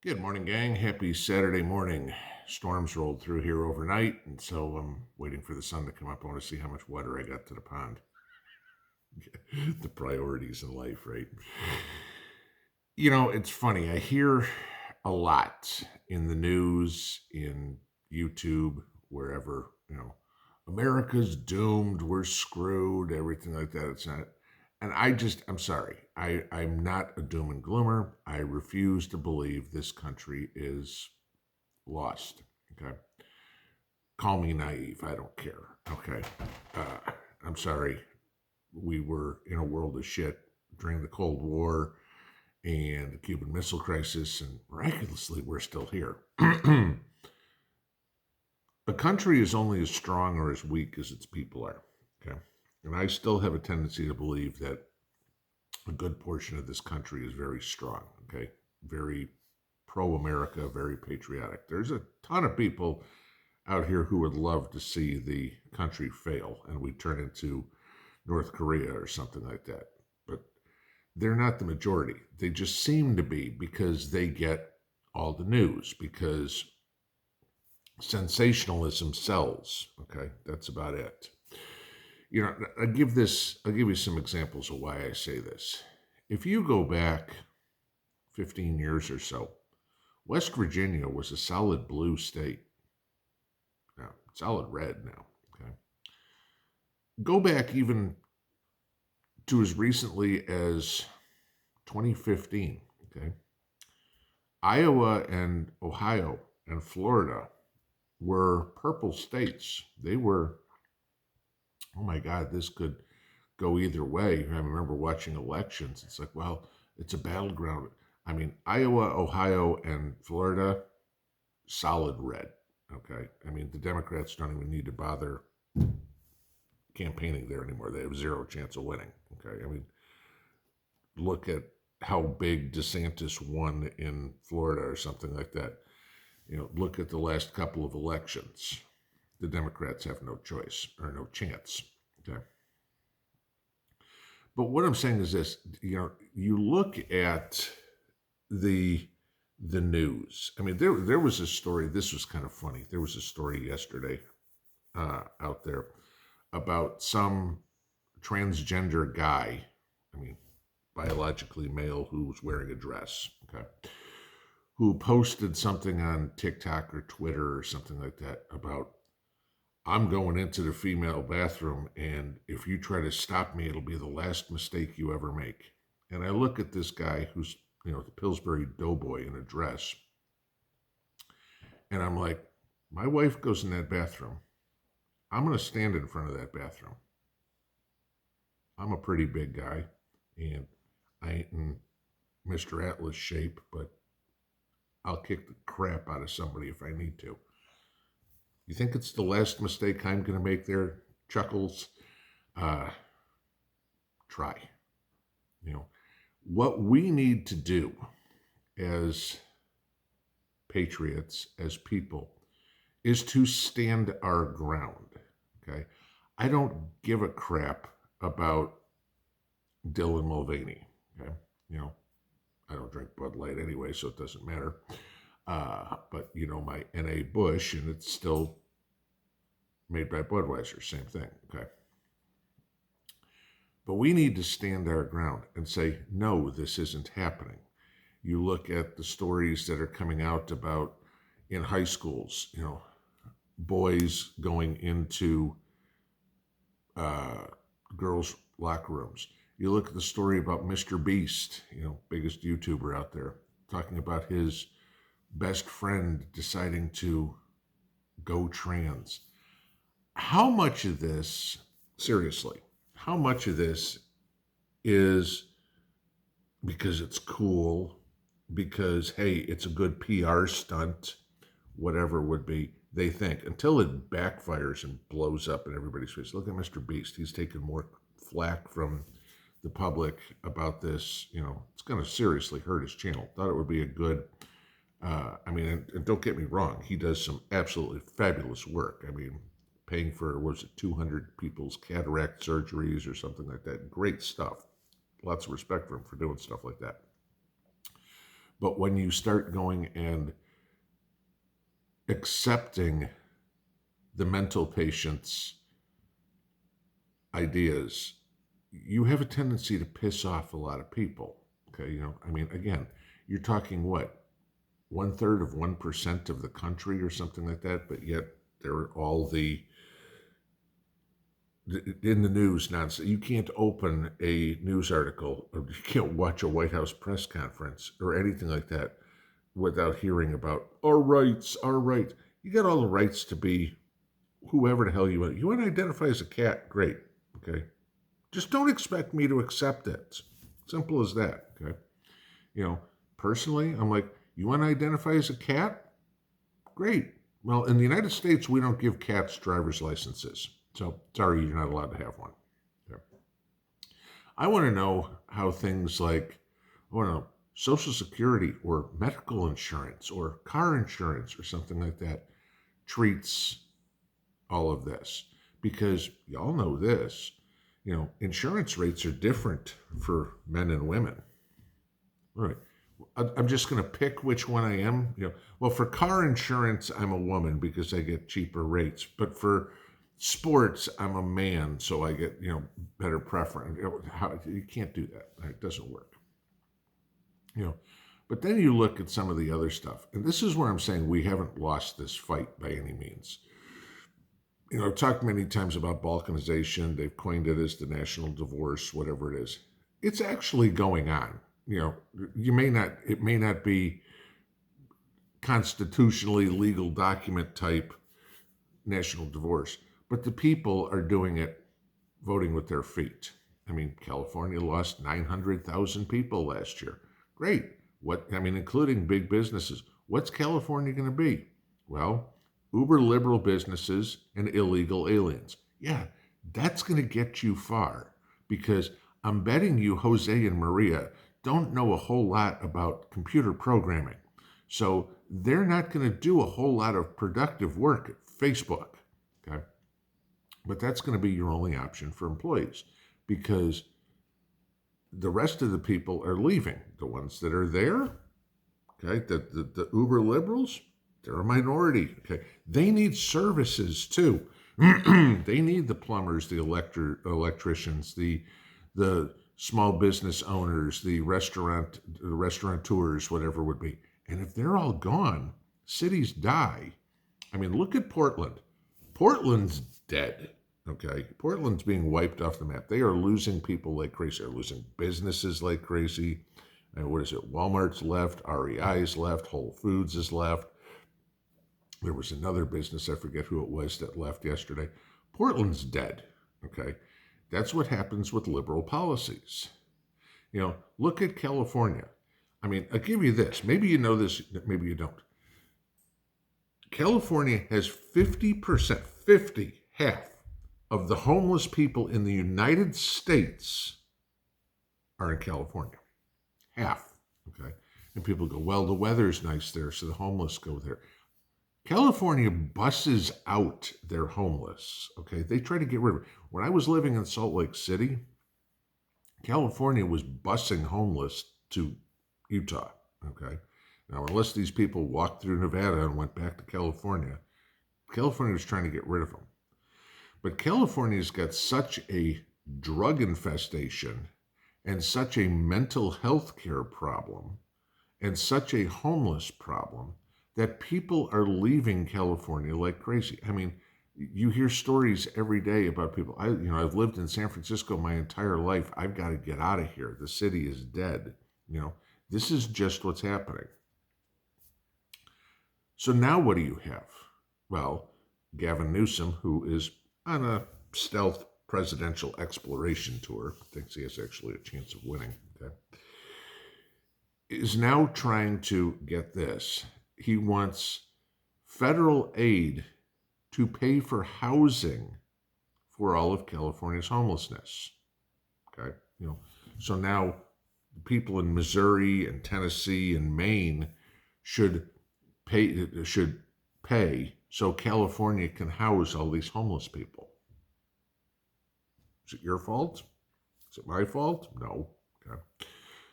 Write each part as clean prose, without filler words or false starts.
Good morning, gang. Happy Saturday morning. Storms rolled through here overnight, and so I'm waiting for the sun to come up. I want to see how much water I got to the pond. The priorities in life, right? It's funny. I hear a lot in the news, in YouTube, wherever, America's doomed, we're screwed, everything like that. It's not. And I'm sorry. I'm not a doom and gloomer. I refuse to believe this country is lost. Okay. Call me naive. I don't care. Okay. Uh, I'm sorry. We were in a world of shit during the Cold War and the Cuban Missile Crisis, and miraculously, we're still here. A country is only as strong or as weak as its people are. Okay. And I still have a tendency to believe that a good portion of this country is very strong. Okay. Very pro America, very patriotic. There's a ton of people out here who would love to see the country fail and we turn into North Korea or something like that. But they're not the majority. They just seem to be because they get all the news, because sensationalism sells. Okay, that's about it. I'll give you some examples of why I say this. If you go back 15 years or so, West Virginia was a solid blue state. Now, solid red now. Okay. Go back even to as recently as 2015. Okay. Iowa and Ohio and Florida were purple states. They were, oh my God, this could go either way. I remember watching elections. It's like, well, it's a battleground. I mean, Iowa, Ohio, and Florida, solid red. Okay. I mean, the Democrats don't even need to bother campaigning there anymore. They have zero chance of winning. Okay. I mean, look at how big DeSantis won in Florida or something like that. Look at the last couple of elections. The Democrats have no choice or no chance. Okay. But what I'm saying is this, you look at the news. I mean, there was a story. This was kind of funny. There was a story yesterday out there about some transgender guy. I mean, biologically male who was wearing a dress. Okay, who posted something on TikTok or Twitter or something like that about I'm going into the female bathroom, and if you try to stop me, it'll be the last mistake you ever make. And I look at this guy who's, the Pillsbury doughboy in a dress, and I'm like, my wife goes in that bathroom. I'm going to stand in front of that bathroom. I'm a pretty big guy, and I ain't in Mr. Atlas shape, but I'll kick the crap out of somebody if I need to. You think it's the last mistake I'm going to make there, Chuckles? Try. What we need to do as patriots, as people, is to stand our ground. Okay. I don't give a crap about Dylan Mulvaney. Okay. I don't drink Bud Light anyway, so it doesn't matter. But my N.A. Bush, and it's still made by Budweiser, same thing. Okay. But we need to stand our ground and say, no, this isn't happening. You look at the stories that are coming out about in high schools, boys going into girls' locker rooms. You look at the story about Mr. Beast, biggest YouTuber out there, talking about his best friend deciding to go trans. How much of this, seriously, how much of this is because it's cool, because, hey, it's a good PR stunt, whatever it would be, they think, until it backfires and blows up in everybody's face. Look at Mr. Beast. He's taken more flack from the public about this. It's going to seriously hurt his channel. Thought it would be a good, and don't get me wrong, he does some absolutely fabulous work. I mean, paying for, was it 200 people's cataract surgeries or something like that. Great stuff. Lots of respect for him for doing stuff like that. But when you start going and accepting the mental patient's ideas, you have a tendency to piss off a lot of people. Okay, I mean, again, you're talking what, 1/3 of 1% of the country or something like that, but yet they're all in the news nonsense. You can't open a news article, or you can't watch a White House press conference or anything like that without hearing about our rights, our rights. You got all the rights to be whoever the hell you want. You want to identify as a cat? Great. Okay. Just don't expect me to accept it. Simple as that. Okay. Personally, I'm like, you want to identify as a cat? Great. Well, in the United States, we don't give cats driver's licenses. So, sorry, you're not allowed to have one. Okay. I want to know how things like, I want to know, Social Security or medical insurance or car insurance or something like that treats all of this. Because y'all know this, insurance rates are different for men and women. All right. I'm just going to pick which one I am. Well, for car insurance, I'm a woman because I get cheaper rates. But for sports, I'm a man, so I get better preference. You can't do that. It doesn't work. But then you look at some of the other stuff, and this is where I'm saying we haven't lost this fight by any means. I've talked many times about balkanization. They've coined it as the national divorce, whatever it is. It's actually going on. It may not be constitutionally legal document type national divorce, but the people are doing it, voting with their feet. I mean, California lost 900,000 people last year. Great. Including big businesses. What's California going to be? Well, uber liberal businesses and illegal aliens. Yeah, that's going to get you far, because I'm betting you Jose and Maria don't know a whole lot about computer programming. So they're not going to do a whole lot of productive work at Facebook. Okay. But that's going to be your only option for employees, because the rest of the people are leaving. The ones that are there, okay, the uber liberals, they're a minority. Okay. They need services too. They need the plumbers, the electricians, the small business owners, the restaurateurs, whatever it would be. And if they're all gone, cities die. I mean, look at Portland. Portland's dead. Okay, Portland's being wiped off the map. They are losing people like crazy. They're losing businesses like crazy. And what is it? Walmart's left. REI's left. Whole Foods is left. There was another business, I forget who it was, that left yesterday. Portland's dead. Okay, that's what happens with liberal policies. Look at California. I mean, I'll give you this. Maybe you know this, maybe you don't. California has 50%, half of the homeless people in the United States are in California. Half, okay? And people go, well, the weather's nice there, so the homeless go there. California buses out their homeless, okay? They try to get rid of it. When I was living in Salt Lake City, California was busing homeless to Utah, okay? Now, unless these people walked through Nevada and went back to California was trying to get rid of them. But California's got such a drug infestation and such a mental health care problem and such a homeless problem that people are leaving California like crazy. I mean, you hear stories every day about people. I've lived in San Francisco my entire life. I've got to get out of here. The city is dead. This is just what's happening. So now what do you have? Well, Gavin Newsom, who is on a stealth presidential exploration tour, thinks he has actually a chance of winning, okay, is now trying to get this. He wants federal aid to pay for housing for all of California's homelessness. Okay, so now people in Missouri and Tennessee and Maine should pay so California can house all these homeless people. Is it your fault? Is it my fault? No. Okay.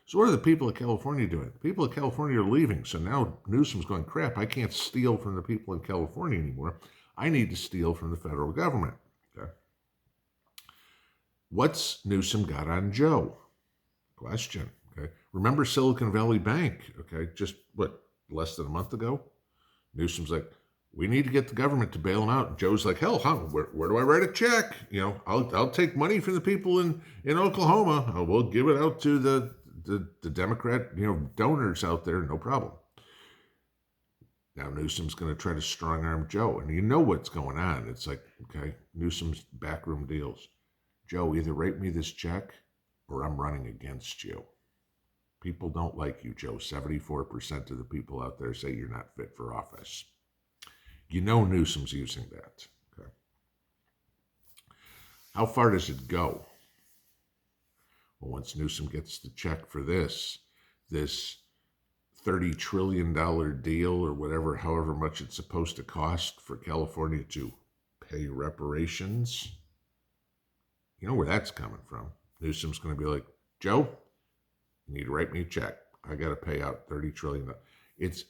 So what are the people of California doing? The people of California are leaving. So now Newsom's going, crap, I can't steal from the people in California anymore. I need to steal from the federal government. Okay. What's Newsom got on Joe? Question. Okay. Remember Silicon Valley Bank? Okay. Just less than a month ago? Newsom's like, we need to get the government to bail them out. And Joe's like, hell, where do I write a check? I'll take money from the people in Oklahoma. We'll give it out to the Democrat, donors out there. No problem. Now Newsom's going to try to strong arm Joe. And you know what's going on. It's like, okay, Newsom's backroom deals. Joe, either write me this check or I'm running against you. People don't like you, Joe. 74% of the people out there say you're not fit for office. You know Newsom's using that. Okay. How far does it go? Well, once Newsom gets the check for this $30 trillion deal or whatever, however much it's supposed to cost for California to pay reparations, you know where that's coming from. Newsom's going to be like, Joe, you need to write me a check. I got to pay out $30 trillion. It's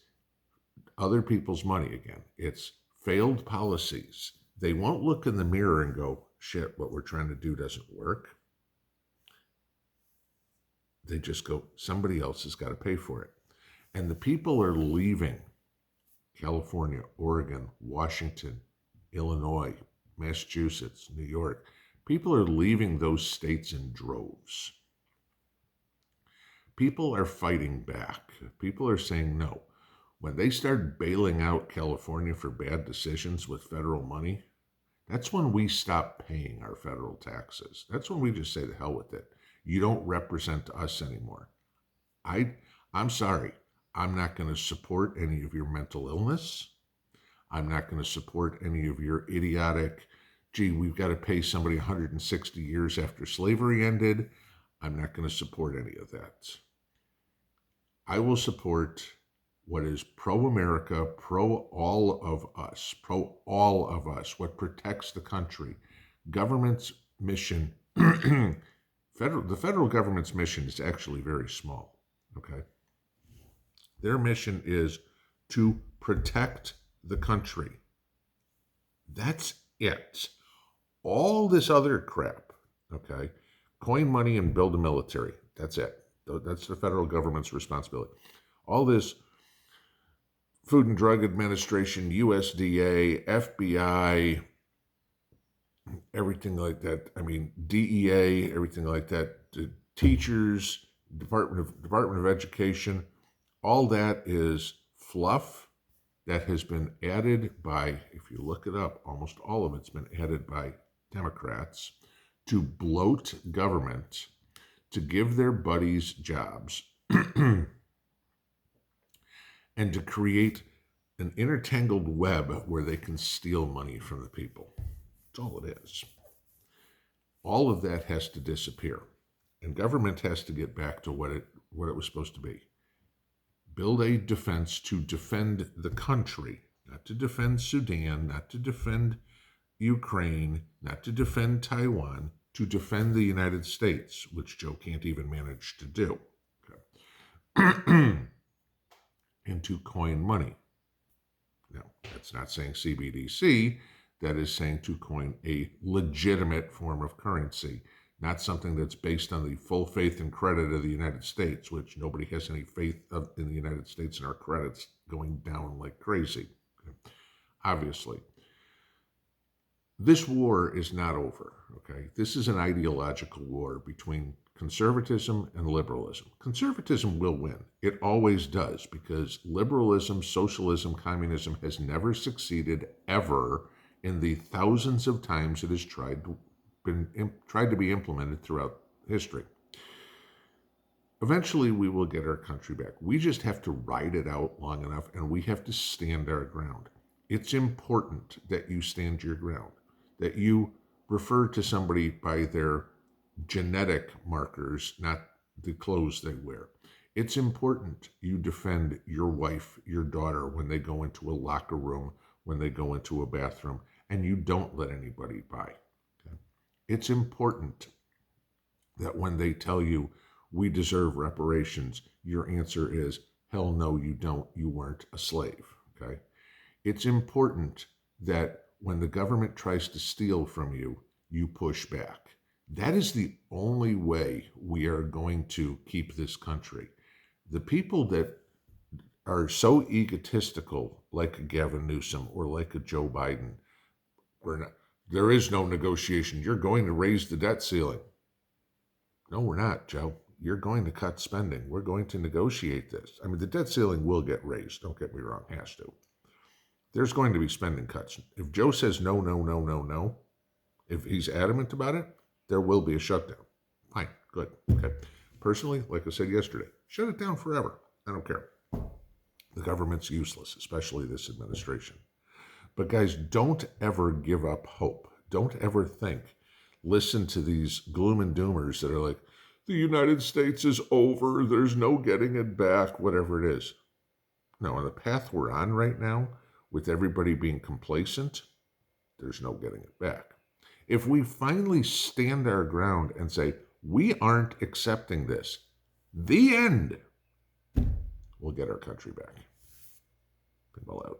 other people's money again. It's failed policies. They won't look in the mirror and go, shit, what we're trying to do doesn't work. They just go, somebody else has got to pay for it. And the people are leaving California, Oregon, Washington, Illinois, Massachusetts, New York. People are leaving those states in droves. People are fighting back. People are saying no. When they start bailing out California for bad decisions with federal money, that's when we stop paying our federal taxes. That's when we just say the hell with it. You don't represent us anymore. I'm sorry. I'm not going to support any of your mental illness. I'm not going to support any of your idiotic, gee, we've got to pay somebody 160 years after slavery ended. I'm not going to support any of that. I will support what is pro-America, pro-all of us, what protects the country. Government's mission, the federal government's mission is actually very small, okay? Their mission is to protect the country. That's it. All this other crap, okay? Coin money and build a military. That's it. That's the federal government's responsibility. All this Food and Drug Administration, USDA, FBI, everything like that. I mean, DEA, everything like that. The teachers, Department of Education, all that is fluff that has been added by, if you look it up, almost all of it's been added by Democrats to bloat government, to give their buddies jobs, and to create an intertangled web where they can steal money from the people. That's all it is. All of that has to disappear. And government has to get back to what it was supposed to be. Build a defense to defend the country, not to defend Sudan, not to defend Ukraine, not to defend Taiwan, to defend the United States, which Joe can't even manage to do. Okay. And to coin money. Now, that's not saying CBDC, that is saying to coin a legitimate form of currency, not something that's based on the full faith and credit of the United States, which nobody has any faith of in the United States, and our credit's going down like crazy. Okay. Obviously. This war is not over, okay? This is an ideological war between conservatism and liberalism. Conservatism will win. It always does, because liberalism, socialism, communism has never succeeded ever in the thousands of times it has tried to be implemented throughout history. Eventually, we will get our country back. We just have to ride it out long enough, and we have to stand our ground. It's important that you stand your ground, that you refer to somebody by their genetic markers, not the clothes they wear. It's important you defend your wife, your daughter, when they go into a locker room, when they go into a bathroom, and you don't let anybody by. Okay? It's important that when they tell you, we deserve reparations, your answer is, hell no, you don't. You weren't a slave. Okay? It's important that when the government tries to steal from you, you push back. That is the only way we are going to keep this country. The people that are so egotistical, like a Gavin Newsom or like a Joe Biden, we're not, there is no negotiation. You're going to raise the debt ceiling. No, we're not, Joe. You're going to cut spending. We're going to negotiate this. I mean, the debt ceiling will get raised. Don't get me wrong, has to. There's going to be spending cuts. If Joe says no, no, no, no, no, if he's adamant about it, there will be a shutdown. Fine, good, okay. Personally, like I said yesterday, shut it down forever. I don't care. The government's useless, especially this administration. But guys, don't ever give up hope. Don't ever think. Listen to these gloom and doomers that are like, the United States is over, there's no getting it back, whatever it is. No, on the path we're on right now, with everybody being complacent, there's no getting it back. If we finally stand our ground and say, we aren't accepting this, the end, we'll get our country back. Pinball out.